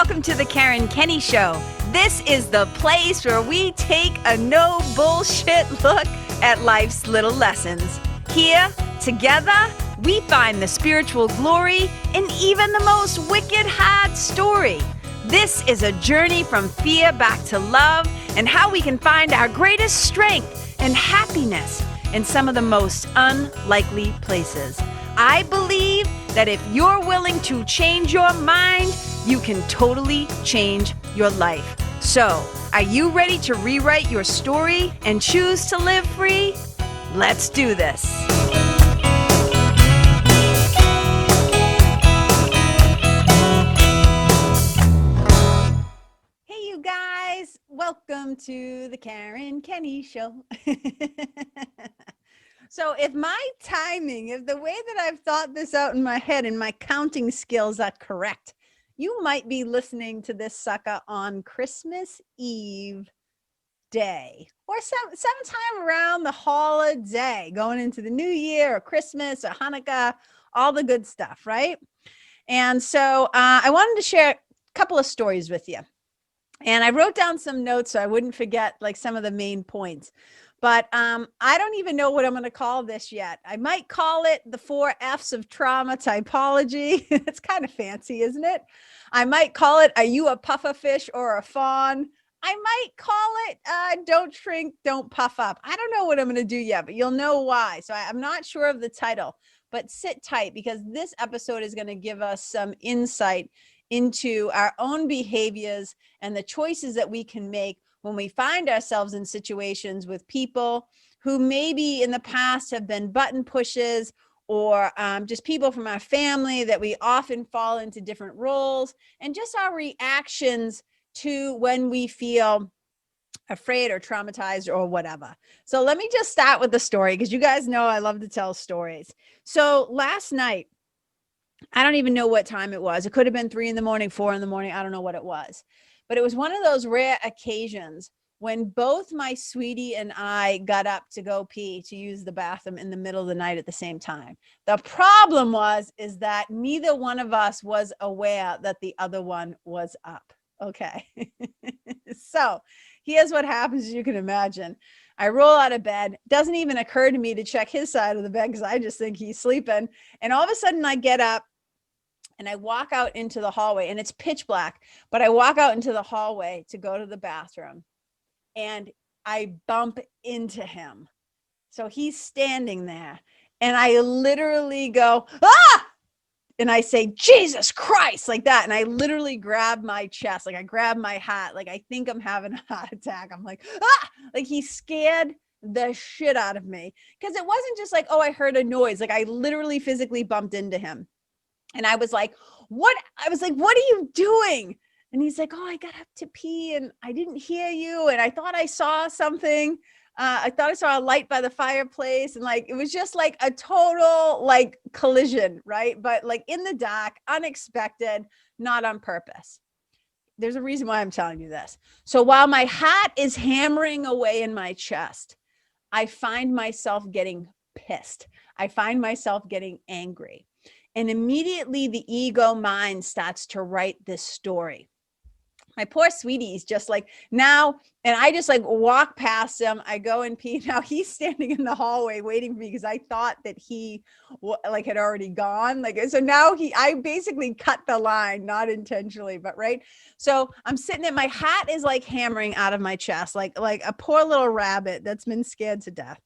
welcome to the Karen Kenney Show. This is the place where we take a no bullshit look at life's little lessons. Here, together, we find the spiritual glory in even the most wicked hard story. This is a journey from fear back to love and how we can find our greatest strength and happiness in some of the most unlikely places. I believe that if you're willing to change your mind, you can totally change your life. So, are you ready to rewrite your story and choose to live free? Let's do this. Hey, you guys. Welcome to the Karen Kenney Show. So if my timing, if the way that I've thought this out in my head and my counting skills are correct, you might be listening to this sucker on Christmas Eve day or sometime around the holiday, going into the new year or Christmas or Hanukkah, all the good stuff, right? And so I wanted to share a couple of stories with you. And I wrote down some notes so I wouldn't forget like some of the main points. But I don't even know what I'm going to call this yet. I might call it the 4 F's of trauma typology. It's kind of fancy, isn't it? I might call it, are you a puffer fish or a fawn? I might call it, don't shrink, don't puff up. I don't know what I'm going to do yet, but you'll know why. So I'm not sure of the title, but sit tight because this episode is going to give us some insight into our own behaviors and the choices that we can make when we find ourselves in situations with people who maybe in the past have been button pushes or just people from our family that we often fall into different roles, and just our reactions to when we feel afraid or traumatized or whatever. So let me just start with the story because you guys know I love to tell stories. So last night, I don't even know what time it was. It could have been 3 a.m, 4 a.m. I don't know what it was. But it was one of those rare occasions when both my sweetie and I got up to go pee, to use the bathroom in the middle of the night at the same time. The problem is that neither one of us was aware that the other one was up. Okay. So here's what happens, as you can imagine. I roll out of bed. Doesn't even occur to me to check his side of the bed because I just think he's sleeping. And all of a sudden I get up and I walk out into the hallway, and it's pitch black, but I walk out into the hallway to go to the bathroom and I bump into him. So he's standing there and I literally go, ah! And I say, Jesus Christ, like that. And I literally grab my chest, like I grab my hat, like I think I'm having a heart attack. I'm like, ah! Like he scared the shit out of me because it wasn't just like, oh, I heard a noise. Like I literally physically bumped into him. And I was like, what? I was like, what are you doing? And he's like, oh, I got up to pee and I didn't hear you. And I thought I saw something. I thought I saw a light by the fireplace. And like, it was just like a total like collision, right? But like in the dark, unexpected, not on purpose. There's a reason why I'm telling you this. So while my heart is hammering away in my chest, I find myself getting pissed. I find myself getting angry. And immediately the ego mind starts to write this story. My poor sweetie's just like now, and I just like walk past him. I go and pee. Now he's standing in the hallway waiting for me because I thought that he like had already gone. Like, so now I basically cut the line, not intentionally, but right. So I'm sitting there, my hat is like hammering out of my chest, like a poor little rabbit that's been scared to death.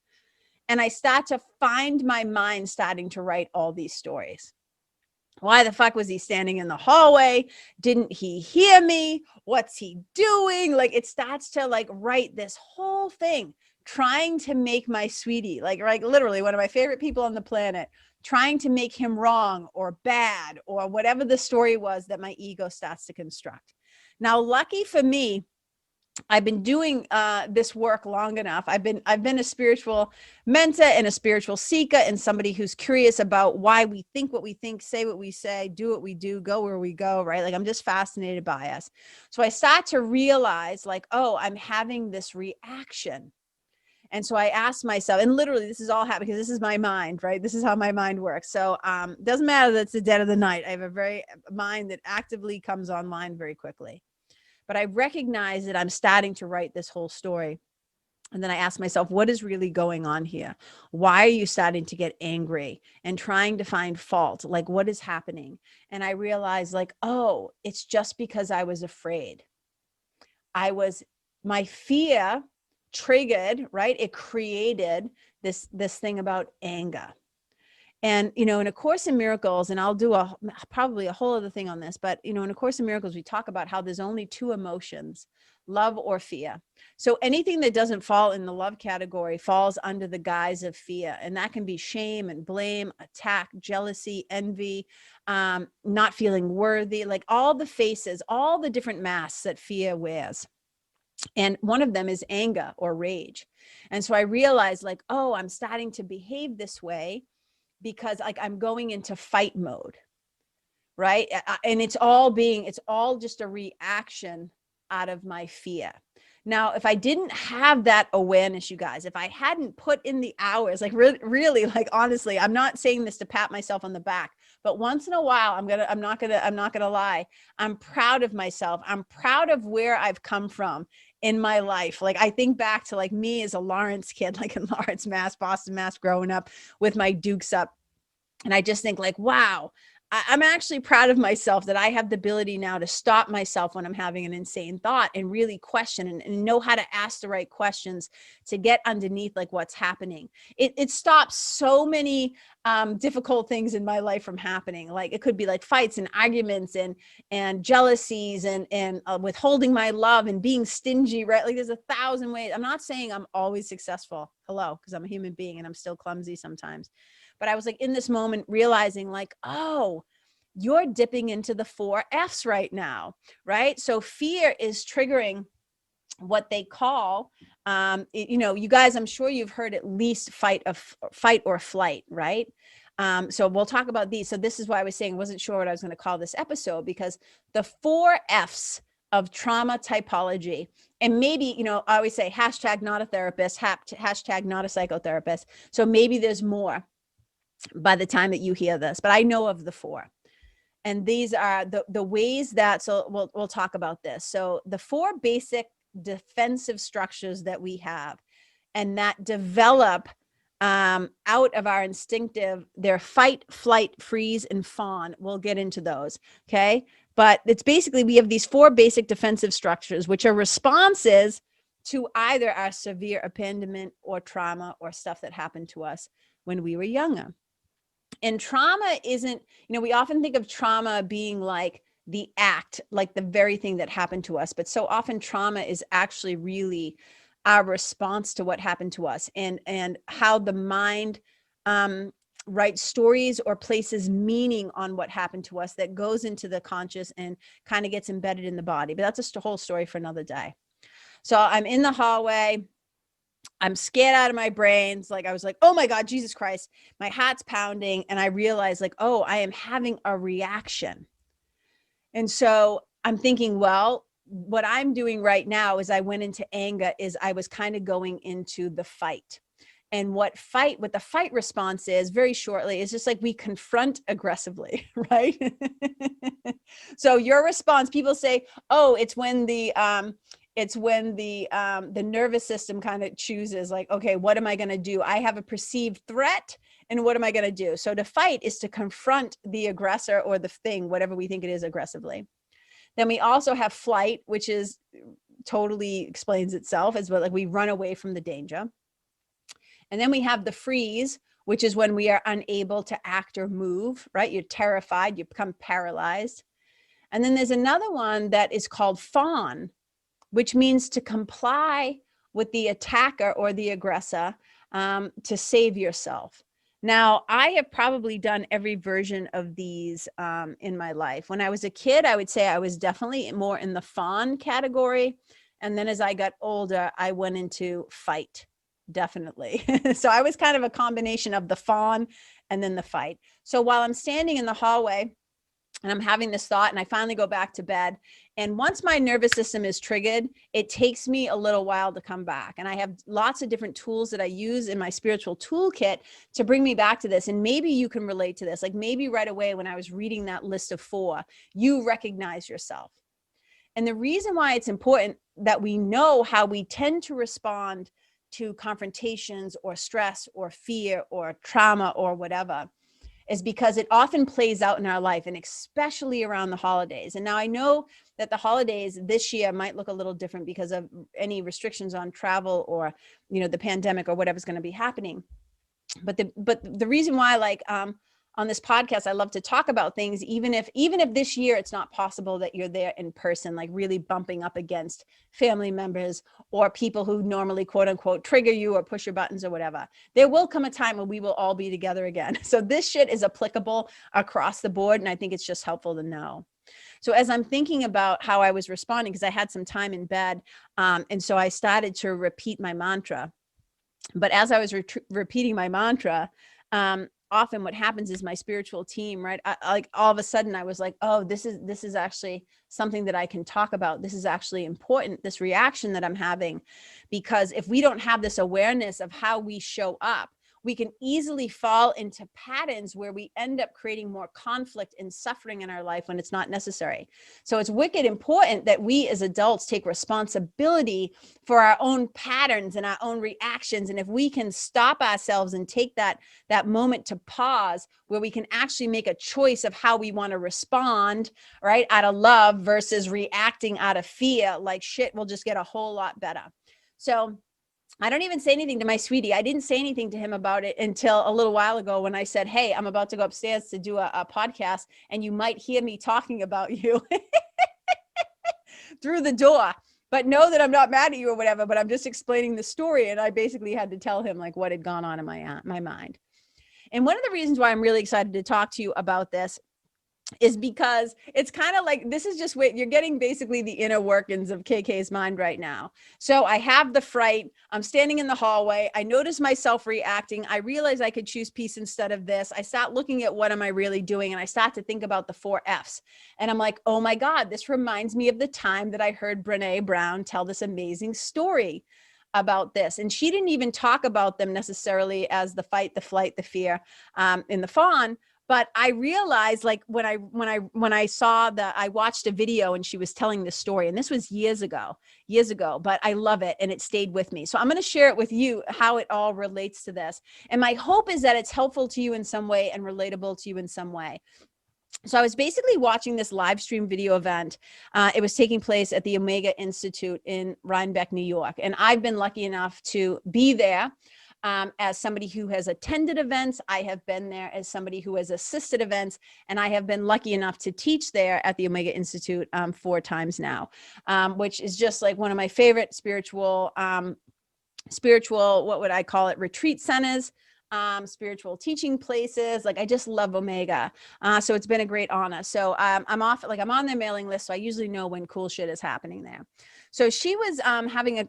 And I start to find my mind starting to write all these stories. Why the fuck was he standing in the hallway? Didn't he hear me? What's he doing? Like it starts to like write this whole thing, trying to make my sweetie, like literally one of my favorite people on the planet, trying to make him wrong or bad or whatever the story was that my ego starts to construct. Now, lucky for me, I've been doing this work long enough. I've been a spiritual mentor and a spiritual seeker and somebody who's curious about why we think what we think, say what we say, do what we do, go where we go, right? Like I'm just fascinated by us. So I start to realize like, oh, I'm having this reaction. And so I asked myself, and literally this is all happening because this is my mind, right? This is how my mind works. So doesn't matter that it's the dead of the night. I have a very mind that actively comes online very quickly. But I recognize that I'm starting to write this whole story. And then I asked myself, what is really going on here? Why are you starting to get angry and trying to find fault? Like, what is happening? And I realized, like, oh, it's just because I was afraid. My fear triggered, right? It created this thing about anger. And, in A Course in Miracles, and I'll do probably a whole other thing on this, but, in A Course in Miracles, we talk about how there's only two emotions, love or fear. So anything that doesn't fall in the love category falls under the guise of fear. And that can be shame and blame, attack, jealousy, envy, not feeling worthy, like all the faces, all the different masks that fear wears. And one of them is anger or rage. And so I realized, like, oh, I'm starting to behave this way because, like, I'm going into fight mode, right? And it's all just a reaction out of my fear. Now, if I didn't have that awareness, you guys, if I hadn't put in the hours, like really, like, honestly, I'm not saying this to pat myself on the back, but once in a while, I'm not gonna lie. I'm proud of myself. I'm proud of where I've come from in my life. Like, I think back to, like, me as a Lawrence kid, like in Lawrence, Mass, Boston, Mass, growing up with my Dukes up. And I just think, like, wow, I'm actually proud of myself that I have the ability now to stop myself when I'm having an insane thought and really question and know how to ask the right questions to get underneath, like, what's happening. It stops so many difficult things in my life from happening. Like, it could be like fights and arguments and jealousies and withholding my love and being stingy, right? Like, there's 1,000 ways. I'm not saying I'm always successful. Hello, because I'm a human being and I'm still clumsy sometimes. But I was, like, in this moment realizing, like, oh, you're dipping into the 4 F's right now, right? So fear is triggering what they call, you guys, I'm sure you've heard at least fight or flight, right? So we'll talk about these. So this is why I was saying I wasn't sure what I was going to call this episode, because the 4 F's of trauma typology, and maybe, I always say hashtag not a therapist, hashtag not a psychotherapist. So maybe there's more by the time that you hear this, but I know of the 4. And these are the ways that, so we'll talk about this. So the 4 basic defensive structures that we have and that develop out of our instinctive, they're fight, flight, freeze, and fawn. We'll get into those, okay? But it's basically, we have these 4 basic defensive structures, which are responses to either our severe abandonment or trauma or stuff that happened to us when we were younger. And trauma isn't, we often think of trauma being like the act, like the very thing that happened to us. But so often trauma is actually really our response to what happened to us and how the mind writes stories or places meaning on what happened to us that goes into the conscious and kind of gets embedded in the body. But that's a whole story for another day. So I'm in the hallway. I'm scared out of my brains. Like, I was like, oh my God, Jesus Christ, my heart's pounding. And I realized, like, oh, I am having a reaction. And so I'm thinking, well, what I'm doing right now is I went into anger is I was kind of going into the fight. And what the fight response is, very shortly, is just like we confront aggressively, right? So your response, people say, oh, it's when the nervous system kind of chooses, like, okay, what am I going to do? I have a perceived threat, and what am I going to do? So to fight is to confront the aggressor or the thing, whatever we think it is, aggressively. Then we also have flight, which is totally explains itself as well, like we run away from the danger. And then we have the freeze, which is when we are unable to act or move, right? You're terrified, you become paralyzed. And then there's another one that is called fawn, which means to comply with the attacker or the aggressor to save yourself. Now, I have probably done every version of these in my life. When I was a kid, I would say I was definitely more in the fawn category. And then as I got older, I went into fight, definitely. So I was kind of a combination of the fawn and then the fight. So while I'm standing in the hallway, and I'm having this thought, and I finally go back to bed, And once my nervous system is triggered, it takes me a little while to come back. And I have lots of different tools that I use in my spiritual toolkit to bring me back to this. And maybe you can relate to this. Like maybe right away when I was reading that list of 4, you recognize yourself. And the reason why it's important that we know how we tend to respond to confrontations or stress or fear or trauma or whatever is because it often plays out in our life, and especially around the holidays. And now I know that the holidays this year might look a little different because of any restrictions on travel or, you know, the pandemic or whatever's going to be happening. But the reason why, like, on this podcast, I love to talk about things, even if this year it's not possible that you're there in person, like really bumping up against family members or people who normally quote unquote trigger you or push your buttons or whatever. There will come a time when we will all be together again. So this shit is applicable across the board. And I think it's just helpful to know. So as I'm thinking about how I was responding, because I had some time in bed, and so I started to repeat my mantra. But as I was repeating my mantra, often what happens is my spiritual team, right? Like all of a sudden I was like, oh, this is actually something that I can talk about. This is actually important, this reaction that I'm having, because if we don't have this awareness of how we show up, we can easily fall into patterns where we end up creating more conflict and suffering in our life when it's not necessary. So it's wicked important that we as adults take responsibility for our own patterns and our own reactions. And if we can stop ourselves and take that moment to pause, where we can actually make a choice of how we want to respond, right, out of love versus reacting out of fear, like shit will just get a whole lot better. So I don't even say anything to my sweetie. I didn't say anything to him about it until a little while ago when I said, hey, I'm about to go upstairs to do a podcast, and you might hear me talking about you through the door. But know that I'm not mad at you or whatever, but I'm just explaining the story. And I basically had to tell him like what had gone on in my mind. And one of the reasons why I'm really excited to talk to you about this is because it's kind of like, this is just what you're getting, basically the inner workings of KK's mind right now. So I have the fright. I'm standing in the hallway. I notice myself reacting. I realize I could choose peace instead of this. I start looking at what am I really doing? And I start to think about the 4 F's. And I'm like, oh my God, this reminds me of the time that I heard Brene Brown tell this amazing story about this. And she didn't even talk about them necessarily as the fight, the flight, the fear, in the Fawn. But I realized, like, when I saw I watched a video and she was telling this story, and this was years ago, but I love it and it stayed with me. So I'm going to share it with you, how it all relates to this. And my hope is that it's helpful to you in some way and relatable to you in some way. So I was basically watching this live stream video event. It was taking place at the Omega Institute in Rhinebeck, New York. And I've been lucky enough to be there. As somebody who has attended events, I have been there as somebody who has assisted events, and I have been lucky enough to teach there at the Omega Institute 4 times now, which is just like one of my favorite spiritual, what would I call it, retreat centers, spiritual teaching places. Like I just love Omega. So it's been a great honor. So I'm on their mailing list. So I usually know when cool shit is happening there. So she was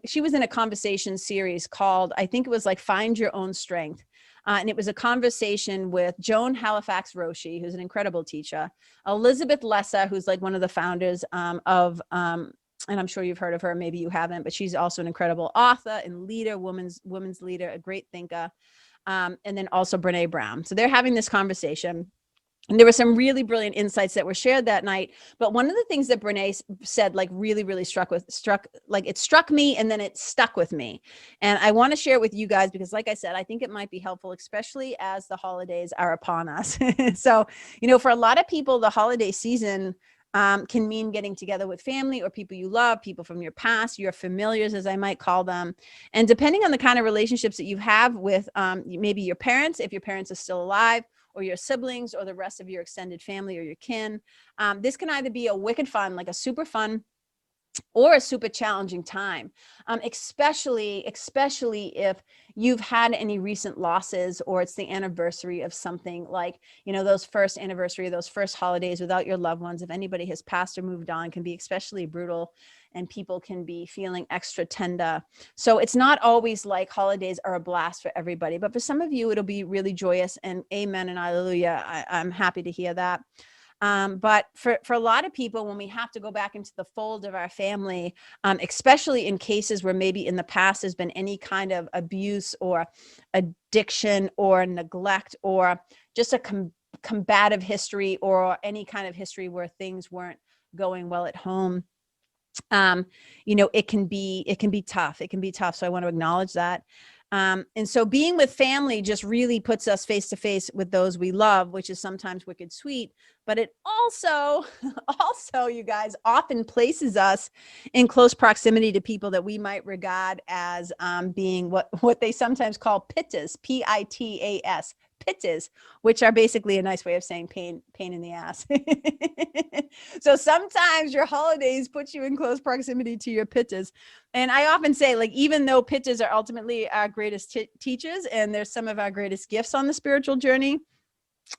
she was in a conversation series called, I think it was like Find Your Own Strength. And it was a conversation with Joan Halifax Roshi, who's an incredible teacher, Elizabeth Lessa, who's like one of the founders of, and I'm sure you've heard of her, maybe you haven't, but she's also an incredible author and leader, women's leader, a great thinker. And then also Brene Brown. So they're having this conversation. And there were some really brilliant insights that were shared that night. But one of the things that Brene said, like really struck me, and then it stuck with me. And I want to share it with you guys because, like I said, I think it might be helpful, especially as the holidays are upon us. So, you know, for a lot of people, the holiday season can mean getting together with family or people you love, people from your past, your familiars, as I might call them. And depending on the kind of relationships that you have with maybe your parents, if your parents are still alive, or your siblings, or the rest of your extended family or your kin, this can either be a wicked fun, like a super fun, or a super challenging time, especially if you've had any recent losses, or it's the anniversary of something, like, you know, those first anniversary, those first holidays without your loved ones. If anybody has passed or moved on, can be especially brutal, and people can be feeling extra tender. So it's not always like holidays are a blast for everybody, but for some of you, it'll be really joyous, and amen and hallelujah. I'm happy to hear that. But for a lot of people, when we have to go back into the fold of our family, especially in cases where maybe in the past there's been any kind of abuse or addiction or neglect or just a combative history or any kind of history where things weren't going well at home, it can be tough. It can be tough. So I want to acknowledge that. And so being with family just really puts us face to face with those we love, which is sometimes wicked sweet, but it also, you guys, often places us in close proximity to people that we might regard as being what they sometimes call pittas, P-I-T-A-S, pittas, which are basically a nice way of saying pain in the ass. So sometimes your holidays put you in close proximity to your pittas. And I often say, like, even though pittas are ultimately our greatest teachers and they're some of our greatest gifts on the spiritual journey,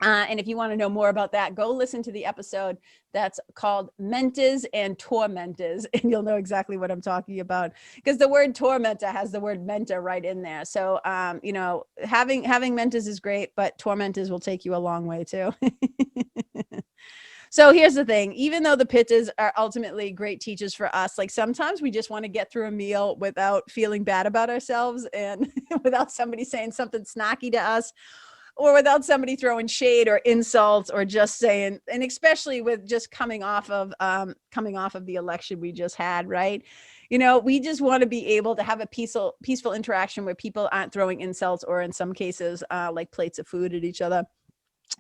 and if you want to know more about that, go listen to the episode that's called Mentors and Tormentors, and you'll know exactly what I'm talking about, because the word tormentor has the word mentor right in there. So, having mentors is great, but tormentors will take you a long way too. So here's the thing, even though the pittas are ultimately great teachers for us, like sometimes we just want to get through a meal without feeling bad about ourselves and without somebody saying something snarky to us, or without somebody throwing shade or insults, or just saying, and especially with just coming off of the election we just had, right? We just want to be able to have a peaceful interaction where people aren't throwing insults or in some cases like plates of food at each other.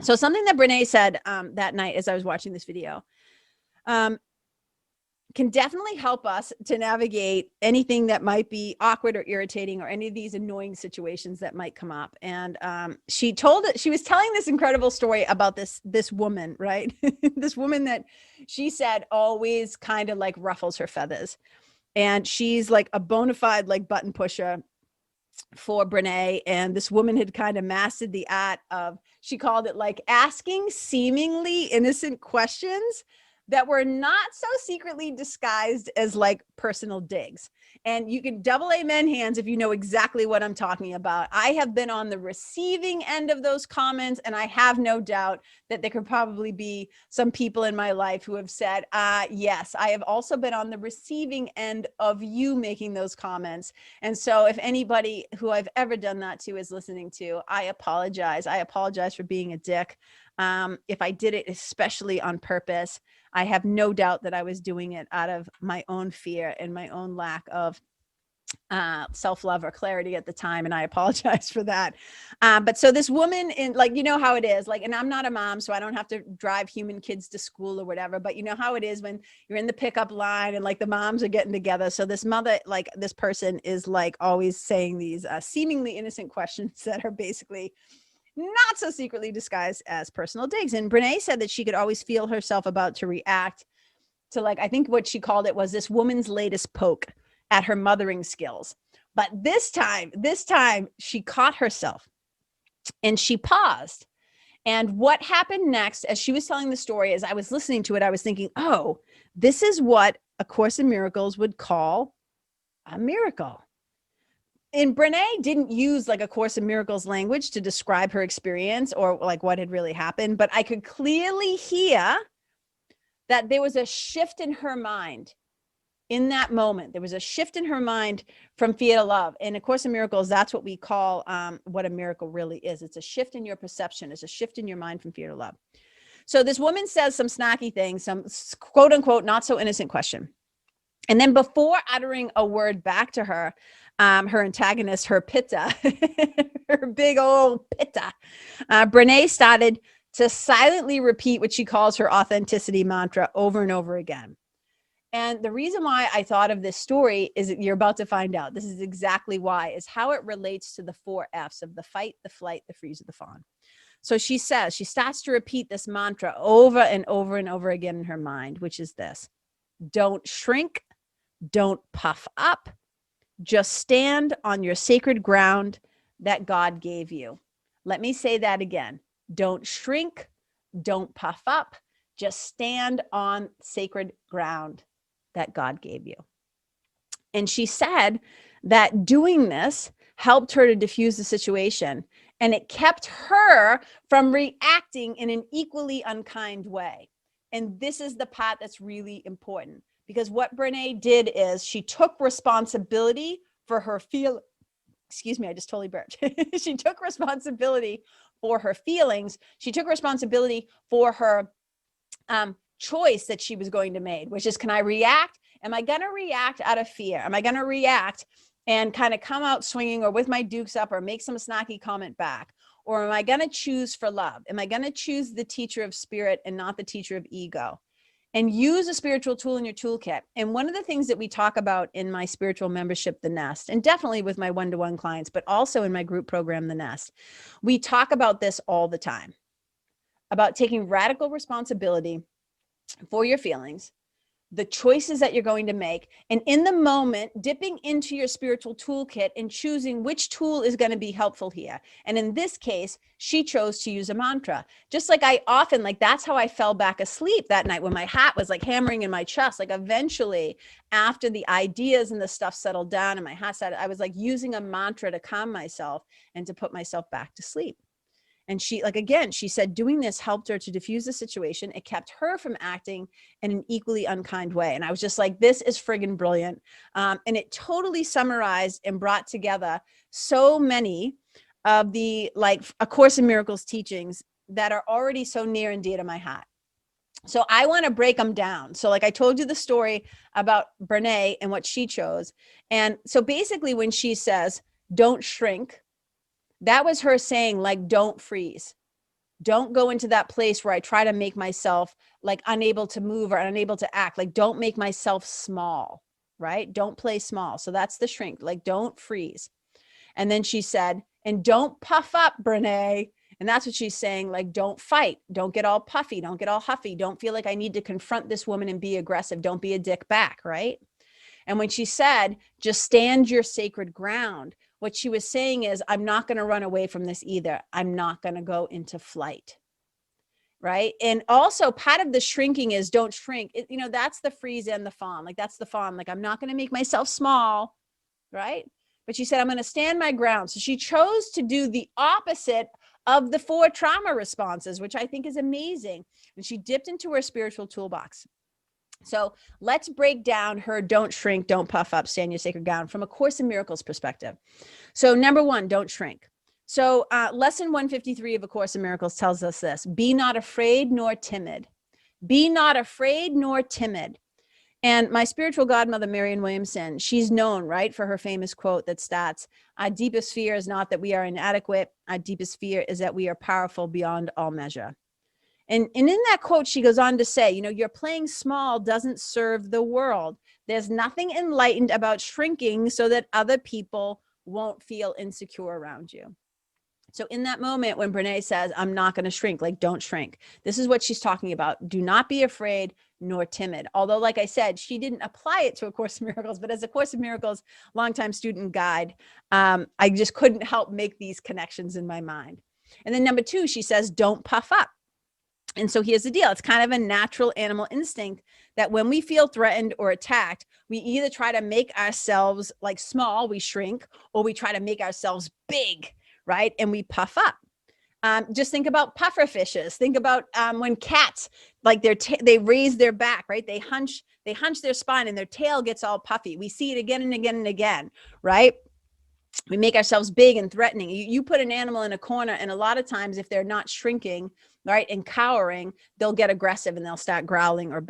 So something that Brene said that night as I was watching this video can definitely help us to navigate anything that might be awkward or irritating or any of these annoying situations that might come up. And she was telling this incredible story about this woman, right? This woman that she said always kind of like ruffles her feathers. And she's like a bona fide like button pusher for Brene. And this woman had kind of mastered the art of, she called it like asking seemingly innocent questions that were not so secretly disguised as like personal digs. And you can double amen hands if you know exactly what I'm talking about. I have been on the receiving end of those comments, and I have no doubt that there could probably be some people in my life who have said, yes, I have also been on the receiving end of you making those comments. And so if anybody who I've ever done that to is listening to, I apologize. I apologize for being a dick. If I did it especially on purpose, I have no doubt that I was doing it out of my own fear and my own lack of self-love or clarity at the time. And I apologize for that. But so this woman in, like, you know how it is, like, and I'm not a mom, so I don't have to drive human kids to school or whatever, but you know how it is when you're in the pickup line and like the moms are getting together. So this mother, like this person is like always saying these seemingly innocent questions that are basically not so secretly disguised as personal digs. And Brene said that she could always feel herself about to react to, like, I think what she called it was this woman's latest poke at her mothering skills. But this time she caught herself and she paused. And what happened next, as she was telling the story, as I was listening to it, I was thinking, oh, this is what A Course in Miracles would call a miracle. And Brene didn't use like A Course in Miracles language to describe her experience or like what had really happened, but I could clearly hear that there was a shift in her mind in that moment. There was a shift in her mind from fear to love. And A Course in Miracles, that's what we call what a miracle really is. It's a shift in your perception. It's a shift in your mind from fear to love. So this woman says some snarky things, some quote unquote, not so innocent question. And then before uttering a word back to her, her antagonist, her pitta, her big old pitta, Brene started to silently repeat what she calls her authenticity mantra over and over again. And the reason why I thought of this story is that you're about to find out. This is exactly why, is how it relates to the 4 F's of the fight, the flight, the freeze, or the fawn. So she says, she starts to repeat this mantra over and over and over again in her mind, which is this: don't shrink, don't puff up, just stand on your sacred ground that God gave you. Let me say that again. Don't shrink, don't puff up, just stand on sacred ground that God gave you. And she said that doing this helped her to diffuse the situation And it kept her from reacting in an equally unkind way. And this is the part that's really important, because what Brene did is she took responsibility for her excuse me, I just totally burped. She took responsibility for her feelings. She took responsibility for her choice that she was going to make, which is, can I react? Am I going to react out of fear? Am I going to react and kind of come out swinging or with my dukes up or make some snacky comment back? Or am I going to choose for love? Am I going to choose the teacher of spirit and not the teacher of ego? And use a spiritual tool in your toolkit. And one of the things that we talk about in my spiritual membership, The Nest, and definitely with my one-to-one clients, but also in my group program, The Nest, we talk about this all the time, about taking radical responsibility for your feelings, the choices that you're going to make, and in the moment, dipping into your spiritual toolkit and choosing which tool is going to be helpful here. And in this case, she chose to use a mantra. Just like I often, like that's how I fell back asleep that night when my hat was like hammering in my chest. Like eventually, after the ideas and the stuff settled down and my hat started, I was like using a mantra to calm myself and to put myself back to sleep. And she, like, again, she said doing this helped her to diffuse the situation. It kept her from acting in an equally unkind way. And I was just like, this is friggin' brilliant. And it totally summarized and brought together so many of the, like, A Course in Miracles teachings that are already so near and dear to my heart. So I want to break them down. So like I told you the story about Brene and what she chose. And so basically when she says, don't shrink, that was her saying, like, don't freeze. Don't go into that place where I try to make myself like unable to move or unable to act. Like, don't make myself small, right? Don't play small. So that's the shrink, like, don't freeze. And then she said, and don't puff up, Brene. And that's what she's saying, like, don't fight. Don't get all puffy. Don't get all huffy. Don't feel like I need to confront this woman and be aggressive. Don't be a dick back, right? And when she said, just stand your sacred ground, what she was saying is, I'm not going to run away from this either. I'm not going to go into flight. Right. And also part of the shrinking is don't shrink. You know, that's the freeze and the fawn. Like that's the fawn. Like I'm not going to make myself small. Right. But she said, I'm going to stand my ground. So she chose to do the opposite of the 4 trauma responses, which I think is amazing. And she dipped into her spiritual toolbox. So let's break down her don't shrink, don't puff up, stand your sacred ground from A Course in Miracles perspective. So number 1, don't shrink. So lesson 153 of A Course in Miracles tells us this: be not afraid nor timid. Be not afraid nor timid. And my spiritual godmother, Marianne Williamson, she's known, right, for her famous quote that starts, our deepest fear is not that we are inadequate. Our deepest fear is that we are powerful beyond all measure. And in that quote, she goes on to say, you know, your playing small doesn't serve the world. There's nothing enlightened about shrinking so that other people won't feel insecure around you. So in that moment, when Brene says, I'm not going to shrink, like, don't shrink, this is what she's talking about. Do not be afraid nor timid. Although, like I said, she didn't apply it to A Course in Miracles, but as A Course in Miracles longtime student guide, I just couldn't help make these connections in my mind. And then number 2, she says, don't puff up. And so here's the deal. It's kind of a natural animal instinct that when we feel threatened or attacked, we either try to make ourselves like small, we shrink, or we try to make ourselves big, right? And we puff up. Just think about puffer fishes. Think about when cats, like they raise their back, right? They hunch their spine and their tail gets all puffy. We see it again and again and again, right? We make ourselves big and threatening. You put an animal in a corner, and a lot of times if they're not shrinking, right, and cowering, they'll get aggressive and they'll start growling or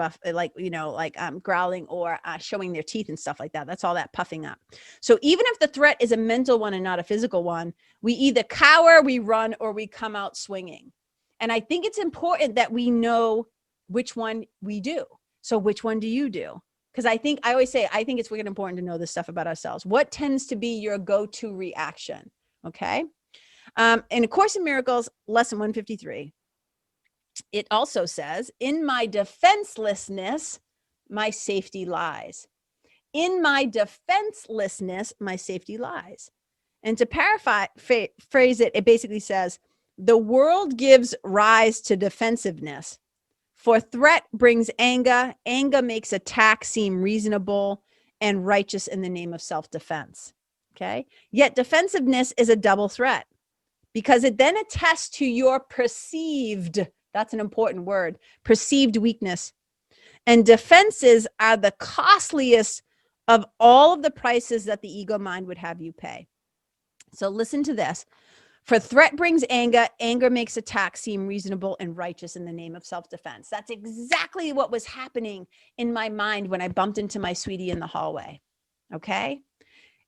growling or showing their teeth and stuff like that. That's all that puffing up. So even if the threat is a mental one and not a physical one, we either cower, we run, or we come out swinging. And I think it's important that we know which one we do. So which one do you do? Because I always say, I think it's really important to know this stuff about ourselves. What tends to be your go-to reaction? Okay. In A Course in Miracles, lesson 153, it also says, in my defenselessness, my safety lies. In my defenselessness, my safety lies. And to paraphrase it, it basically says, the world gives rise to defensiveness. For threat brings anger. Anger makes attack seem reasonable and righteous in the name of self-defense. Okay. Yet defensiveness is a double threat. because it then attests to your perceived, that's an important word, perceived weakness. And defenses are the costliest of all of the prices that the ego mind would have you pay. So listen to this. For threat brings anger, anger makes attack seem reasonable and righteous in the name of self-defense. That's exactly what was happening in my mind when I bumped into my sweetie in the hallway. Okay?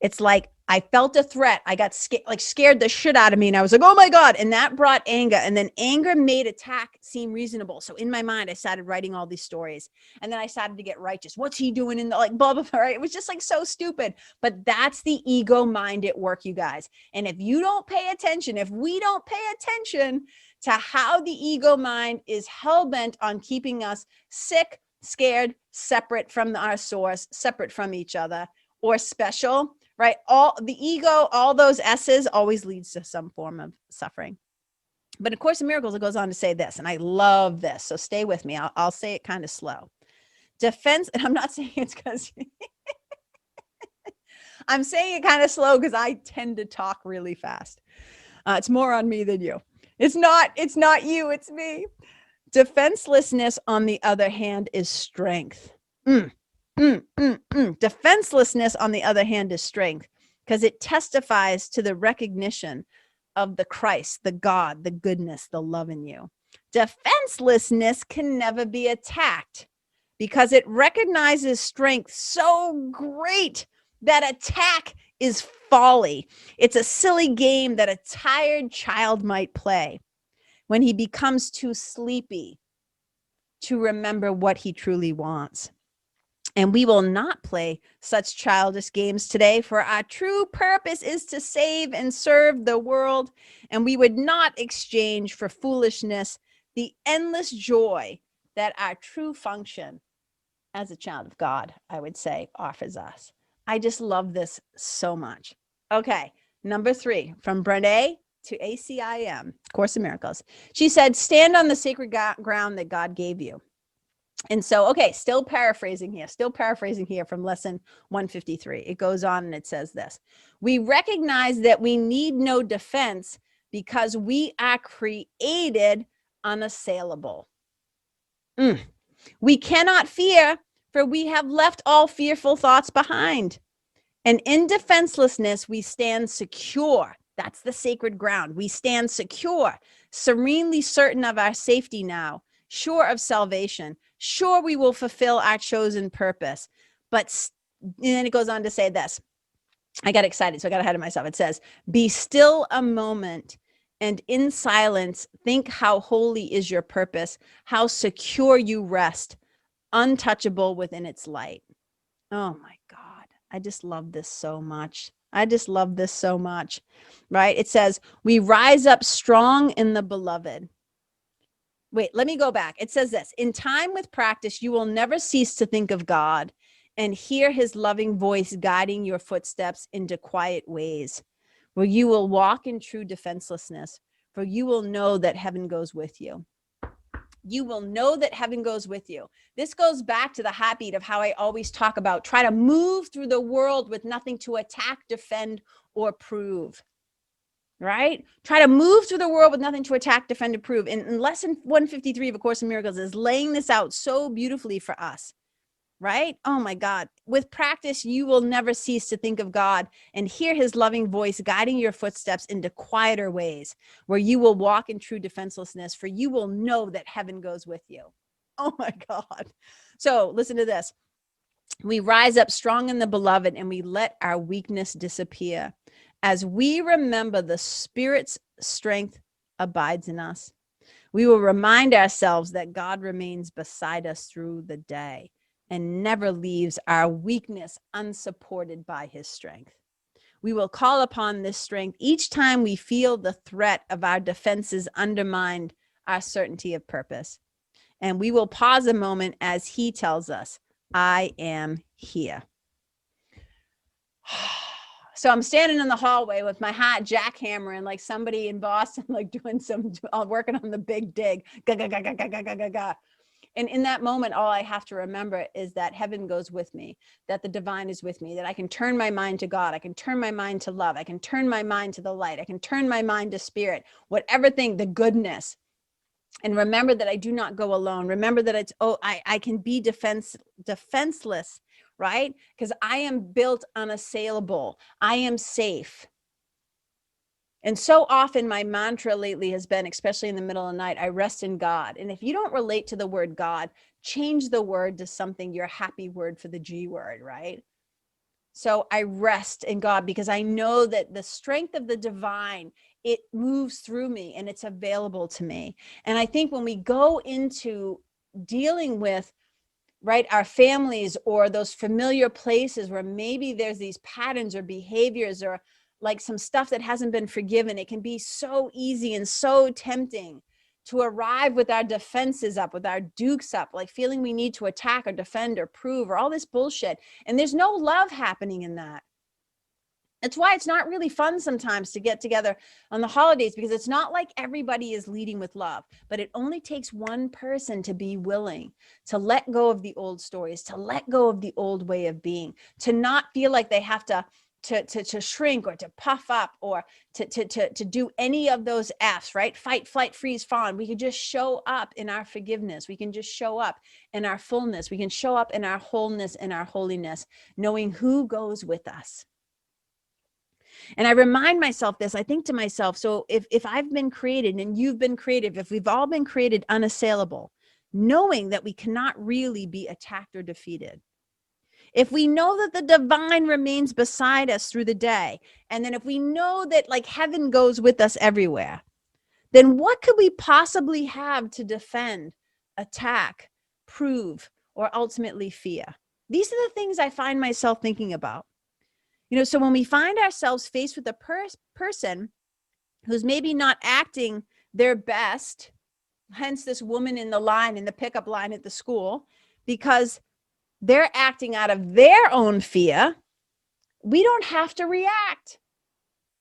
It's like I felt a threat. I got scared the shit out of me. And I was like, oh my God. And that brought anger. And then anger made attack seem reasonable. So in my mind, I started writing all these stories. And then I started to get righteous. What's he doing in the blah, blah, blah, right? It was just like so stupid. But that's the ego mind at work, you guys. And if you don't pay attention, if we don't pay attention to how the ego mind is hell-bent on keeping us sick, scared, separate from our source, separate from each other, or special, right? All the ego, all those S's always leads to some form of suffering. But of Course in Miracles, it goes on to say this, and I love this. So stay with me. I'll say it kind of slow. Defense, and I'm not saying it's because I'm saying it kind of slow because I tend to talk really fast. It's more on me than you. It's not you, it's me. Defenselessness, on the other hand, is strength. Defenselessness, on the other hand, is strength, because it testifies to the recognition of the Christ, the God, the goodness, the love in you. Defenselessness can never be attacked because it recognizes strength so great that attack is folly. It's a silly game that a tired child might play when he becomes too sleepy to remember what he truly wants. And we will not play such childish games today, for our true purpose is to save and serve the world. And we would not exchange for foolishness the endless joy that our true function as a child of God, I would say, offers us. I just love this so much. Okay, number 3, from Brene to ACIM, Course in Miracles. She said, stand on the sacred ground that God gave you. And so, okay, still paraphrasing here from lesson 153. It goes on and it says this. We recognize that we need no defense because we are created unassailable. We cannot fear, for we have left all fearful thoughts behind. And in defenselessness, we stand secure. That's the sacred ground. We stand secure, serenely certain of our safety now, sure of salvation, sure we will fulfill our chosen purpose. But then it goes on to say this. I got excited, so I got ahead of myself. It says, be still a moment, and in silence, think how holy is your purpose, how secure you rest, untouchable within its light. Oh my God. I just love this so much. Right? It says, we rise up strong in the beloved. Wait, let me go back. It says this, in time with practice, you will never cease to think of God and hear his loving voice guiding your footsteps into quiet ways, where you will walk in true defenselessness, for you will know that heaven goes with you. You will know that heaven goes with you. This goes back to the heartbeat of how I always talk about try to move through the world with nothing to attack, defend, or prove. Right? Try to move through the world with nothing to attack, defend, and prove. And lesson 153 of A Course in Miracles is laying this out so beautifully for us. Right? Oh my God. With practice, you will never cease to think of God and hear his loving voice guiding your footsteps into quieter ways, where you will walk in true defenselessness, for you will know that heaven goes with you. Oh my God. So listen to this. We rise up strong in the beloved and we let our weakness disappear. As we remember the Spirit's strength abides in us, we will remind ourselves that God remains beside us through the day and never leaves our weakness unsupported by his strength. We will call upon this strength each time we feel the threat of our defenses undermine our certainty of purpose. And we will pause a moment as he tells us, I am here. So I'm standing in the hallway with my hot jackhammer and like somebody in Boston, like doing working on the big dig. And in that moment, all I have to remember is that heaven goes with me, that the divine is with me, that I can turn my mind to God. I can turn my mind to love. I can turn my mind to the light. I can turn my mind to spirit, whatever thing, the goodness. And remember that I do not go alone. Remember that it's, I can be defenseless, right? Because I am built unassailable. I am safe. And so often my mantra lately has been, especially in the middle of the night, I rest in God. And if you don't relate to the word God, change the word to something, your happy word for the G word, right? So I rest in God because I know that the strength of the divine, it moves through me and it's available to me. And I think when we go into dealing with, right, our families or those familiar places where maybe there's these patterns or behaviors or like some stuff that hasn't been forgiven, it can be so easy and so tempting to arrive with our defenses up, with our dukes up, like feeling we need to attack or defend or prove or all this bullshit. And there's no love happening in that. That's why it's not really fun sometimes to get together on the holidays, because it's not like everybody is leading with love, but it only takes one person to be willing to let go of the old stories, to let go of the old way of being, to not feel like they have to shrink or to puff up or to do any of those F's, right? Fight, flight, freeze, fawn. We can just show up in our forgiveness. We can just show up in our fullness. We can show up in our wholeness and our holiness, knowing who goes with us. And I remind myself this, I think to myself, so if I've been created and you've been created, if we've all been created unassailable, knowing that we cannot really be attacked or defeated. If we know that the divine remains beside us through the day, and then if we know that like heaven goes with us everywhere, then what could we possibly have to defend, attack, prove, or ultimately fear? These are the things I find myself thinking about. You know, so when we find ourselves faced with a person who's maybe not acting their best, hence this woman in the line, in the pickup line at the school, because they're acting out of their own fear, we don't have to react.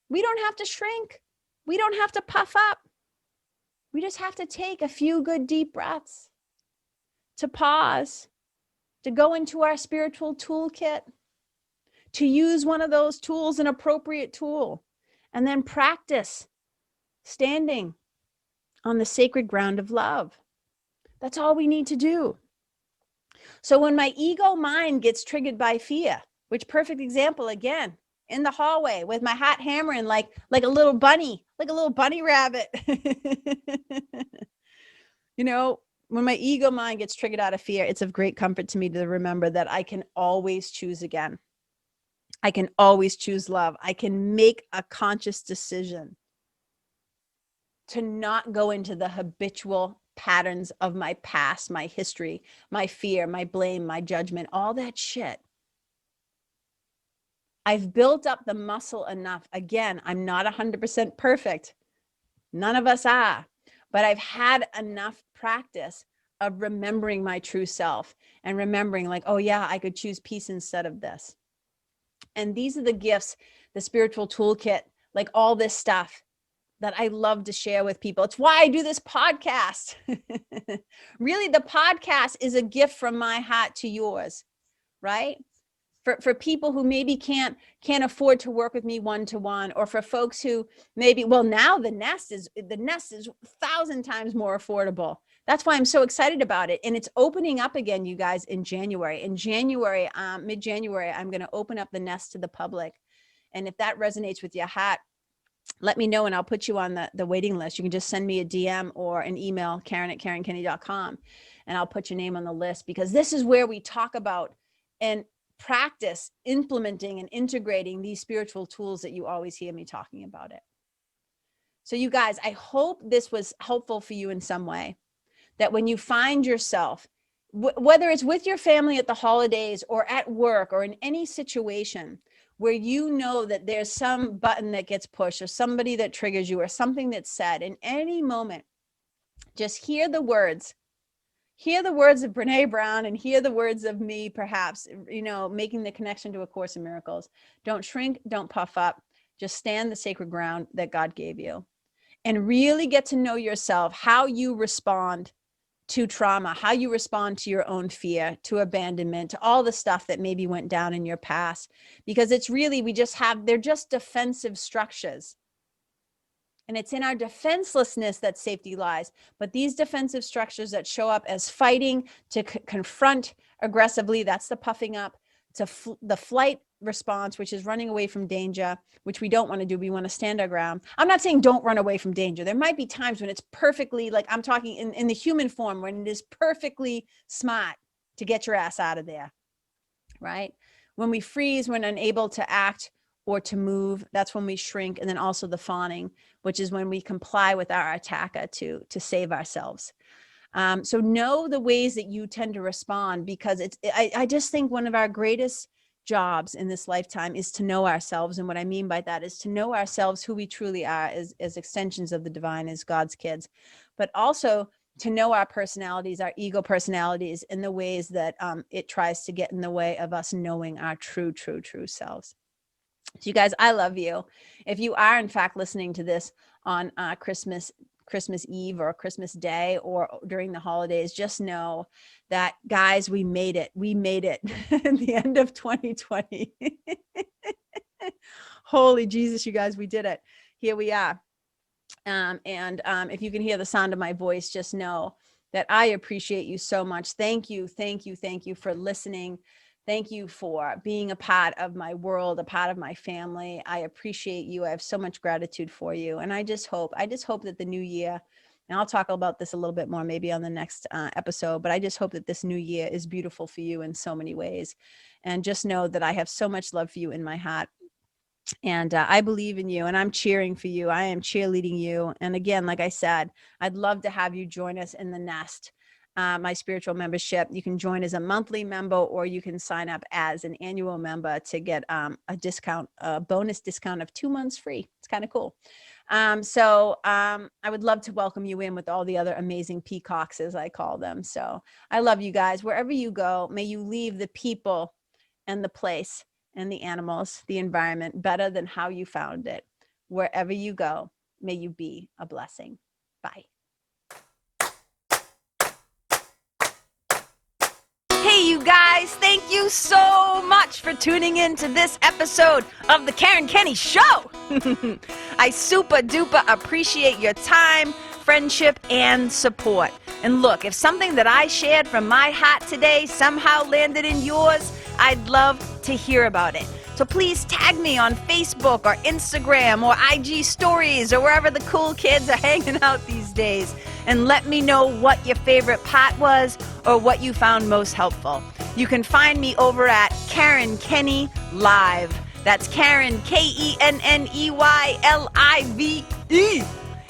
We don't have to shrink. We don't have to puff up. We just have to take a few good deep breaths, to pause, to go into our spiritual toolkit, to use one of those tools, an appropriate tool, and then practice standing on the sacred ground of love. That's all we need to do. So when my ego mind gets triggered by fear, which perfect example again, in the hallway with my hot hammering like a little bunny rabbit. You know, when my ego mind gets triggered out of fear, it's of great comfort to me to remember that I can always choose again. I can always choose love. I can make a conscious decision to not go into the habitual patterns of my past, my history, my fear, my blame, my judgment, all that shit. I've built up the muscle enough. Again, I'm not 100% perfect. None of us are, but I've had enough practice of remembering my true self and remembering like, oh yeah, I could choose peace instead of this. And these are the gifts, the spiritual toolkit, like all this stuff that I love to share with people. It's why I do this podcast. Really, the podcast is a gift from my heart to yours, right? For people who maybe can't afford to work with me one-to-one, or for folks who maybe, well, now the nest is 1,000 times more affordable. That's why I'm so excited about it. And it's opening up again, you guys, in January. In January, mid-January, I'm going to open up the nest to the public. And if that resonates with your heart, let me know and I'll put you on the waiting list. You can just send me a DM or an email, Karen@KarenKenney.com, and I'll put your name on the list, because this is where we talk about and practice implementing and integrating these spiritual tools that you always hear me talking about it. So you guys, I hope this was helpful for you in some way, that when you find yourself, whether it's with your family at the holidays or at work or in any situation where you know that there's some button that gets pushed or somebody that triggers you or something that's said, in any moment, just hear the words of Brene Brown and hear the words of me, perhaps, you know, making the connection to A Course in Miracles. Don't shrink, don't puff up, just stand the sacred ground that God gave you, and really get to know yourself, how you respond to trauma, how you respond to your own fear, to abandonment, to all the stuff that maybe went down in your past. Because it's really, they're just defensive structures. And it's in our defenselessness that safety lies. But these defensive structures that show up as fighting, to confront aggressively, that's the puffing up, to the flight response, which is running away from danger, which we don't want to do. We want to stand our ground. I'm not saying don't run away from danger. There might be times when it's perfectly, like I'm talking in the human form, when it is perfectly smart to get your ass out of there, right? When we freeze, when unable to act or to move, that's when we shrink. And then also the fawning, which is when we comply with our attacker to save ourselves. So know the ways that you tend to respond, because I just think one of our greatest jobs in this lifetime is to know ourselves. And what I mean by that is to know ourselves, who we truly are as extensions of the divine, as God's kids, but also to know our personalities, our ego personalities, in the ways that it tries to get in the way of us knowing our true selves. So you guys, I love you. If you are in fact listening to this on Christmas Eve or Christmas Day or during the holidays, just know that, guys, we made it. We made it in the end of 2020. Holy Jesus, you guys, we did it. Here we are. If you can hear the sound of my voice, just know that I appreciate you so much. Thank you for listening. Thank you for being a part of my world, a part of my family. I appreciate you. I have so much gratitude for you. And I just hope that the new year, and I'll talk about this a little bit more maybe on the next episode, but I just hope that this new year is beautiful for you in so many ways. And just know that I have so much love for you in my heart. And I believe in you, and I'm cheering for you. I am cheerleading you. And again, like I said, I'd love to have you join us in the nest. My spiritual membership. You can join as a monthly member, or you can sign up as an annual member to get a discount, a bonus discount of 2 months free. It's kind of cool. I would love to welcome you in with all the other amazing peacocks, as I call them. So I love you guys. Wherever you go, may you leave the people and the place and the animals, the environment, better than how you found it. Wherever you go, may you be a blessing. Bye. Hey, you guys, thank you so much for tuning in to this episode of the Karen Kenney Show. I super duper appreciate your time, friendship, and support. And look, if something that I shared from my heart today somehow landed in yours, I'd love to hear about it. So please tag me on Facebook or Instagram or IG stories or wherever the cool kids are hanging out these days, and let me know what your favorite part was or what you found most helpful. You can find me over at Karen Kenney Live. That's Karen, KenneYlive.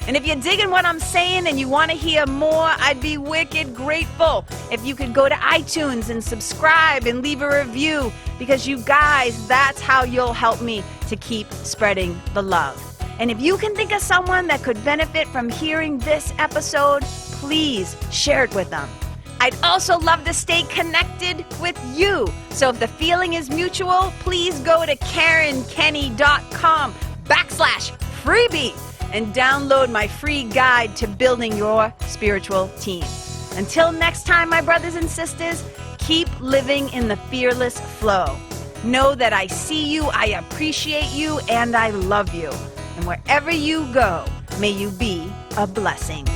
And if you're digging what I'm saying and you want to hear more, I'd be wicked grateful if you could go to iTunes and subscribe and leave a review, because you guys, that's how you'll help me to keep spreading the love. And if you can think of someone that could benefit from hearing this episode, please share it with them. I'd also love to stay connected with you. So if the feeling is mutual, please go to KarenKenney.com/freebie and download my free guide to building your spiritual team. Until next time, my brothers and sisters, keep living in the fearless flow. Know that I see you, I appreciate you, and I love you. And wherever you go, may you be a blessing.